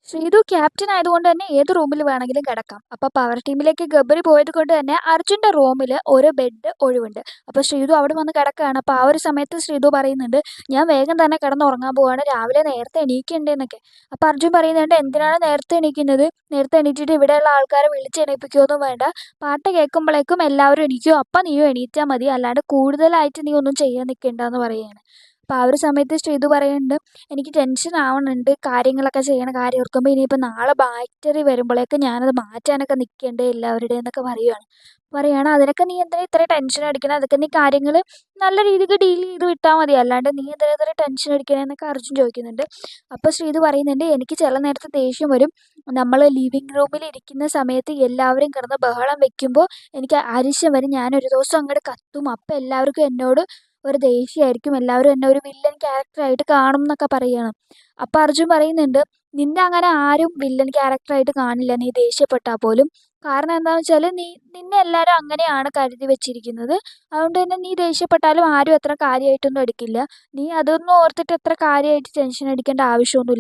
Sreethu captain ആയതുകൊണ്ട് തന്നെ ഏത് റൂമിൽ വേണമെങ്കിലും കിടക്കാം. അപ്പോൾ പവർ ടീമിലേക്ക് ഗബ്ബറി പോയത് കൊണ്ട് തന്നെ അർജുൻ്റെ റൂമിൽ ഒരു ബെഡ് ഒഴിവുണ്ട്. അപ്പോൾ ശ്രീതു അവിടെ വന്ന് കിടക്കുകയാണ്. അപ്പോൾ ആ ഒരു സമയത്ത് ശ്രീതു പറയുന്നുണ്ട്, ഞാൻ വേഗം തന്നെ കിടന്നുറങ്ങാൻ പോവാണ്, രാവിലെ നേരത്തെ എണീക്കണ്ടേന്നൊക്കെ. അപ്പോൾ അർജുൻ പറയുന്നുണ്ട്, എന്തിനാണ് നേരത്തെ എണീക്കുന്നത്? നേരത്തെ എണീറ്റിട്ട് ഇവിടെയുള്ള ആൾക്കാരെ വിളിച്ച് എണീപ്പിക്കുകയൊന്നും വേണ്ട. പാട്ട് കേൾക്കുമ്പോഴേക്കും എല്ലാവരും എണീക്കും, അപ്പം നീയും എണീറ്റാൽ മതി, അല്ലാണ്ട് കൂടുതലായിട്ട് നീ ഒന്നും ചെയ്യാൻ നിൽക്കണ്ടെന്ന് പറയുകയാണ്. അപ്പോൾ ആ ഒരു സമയത്ത് ശ്രീതു പറയുന്നുണ്ട്, എനിക്ക് ടെൻഷൻ ആവുന്നുണ്ട് കാര്യങ്ങളൊക്കെ ചെയ്യണ കാര്യം ഓർക്കുമ്പോൾ. ഇനിയിപ്പോൾ നാളെ ബാക്ടറി വരുമ്പോഴേക്ക് ഞാനത് മാറ്റാനൊക്കെ നിൽക്കണ്ടേ എല്ലാവരുടെയും എന്നൊക്കെ പറയുകയാണ്. അതിനൊക്കെ നീ എന്തിനാ ഇത്ര ടെൻഷൻ അടിക്കണം? അതൊക്കെ നീ കാര്യങ്ങൾ നല്ല രീതിക്ക് ഡീൽ ചെയ്ത് വിട്ടാൽ മതി, അല്ലാണ്ട് നീ എന്തിനാ ഇത്ര ടെൻഷൻ അടിക്കണേന്നൊക്കെ അർജുൻ ചോദിക്കുന്നുണ്ട്. അപ്പോൾ ശ്രീതു പറയുന്നുണ്ട്, എനിക്ക് ചില നേരത്തെ ദേഷ്യം വരും. നമ്മൾ ലിവിങ് റൂമിൽ ഇരിക്കുന്ന സമയത്ത് എല്ലാവരും കിടന്ന് ബഹളം വെക്കുമ്പോൾ എനിക്ക് അരിശം വരും. ഞാനൊരു ദിവസം അങ്ങോട്ട് കത്തും, അപ്പോൾ എല്ലാവർക്കും എന്നോട് ഒരു ദേഷ്യമായിരിക്കും, എല്ലാവരും എന്നെ ഒരു വില്ലൻ ക്യാരക്ടറായിട്ട് കാണും എന്നൊക്കെ പറയുകയാണ്. അപ്പോൾ അർജുൻ പറയുന്നുണ്ട്, നിന്നെ അങ്ങനെ ആരും വില്ലൻ ക്യാരക്ടറായിട്ട് കാണില്ല നീ ദേഷ്യപ്പെട്ടാൽ പോലും. കാരണം എന്താണെന്ന് വെച്ചാൽ നിന്നെ എല്ലാവരും അങ്ങനെയാണ് കരുതി വെച്ചിരിക്കുന്നത്. അതുകൊണ്ട് തന്നെ നീ ദേഷ്യപ്പെട്ടാലും ആരും അത്ര കാര്യമായിട്ടൊന്നും എടുക്കില്ല. നീ അതൊന്നും ഓർത്തിട്ട് അത്ര കാര്യമായിട്ട് ടെൻഷൻ അടിക്കേണ്ട ആവശ്യമൊന്നുമില്ല.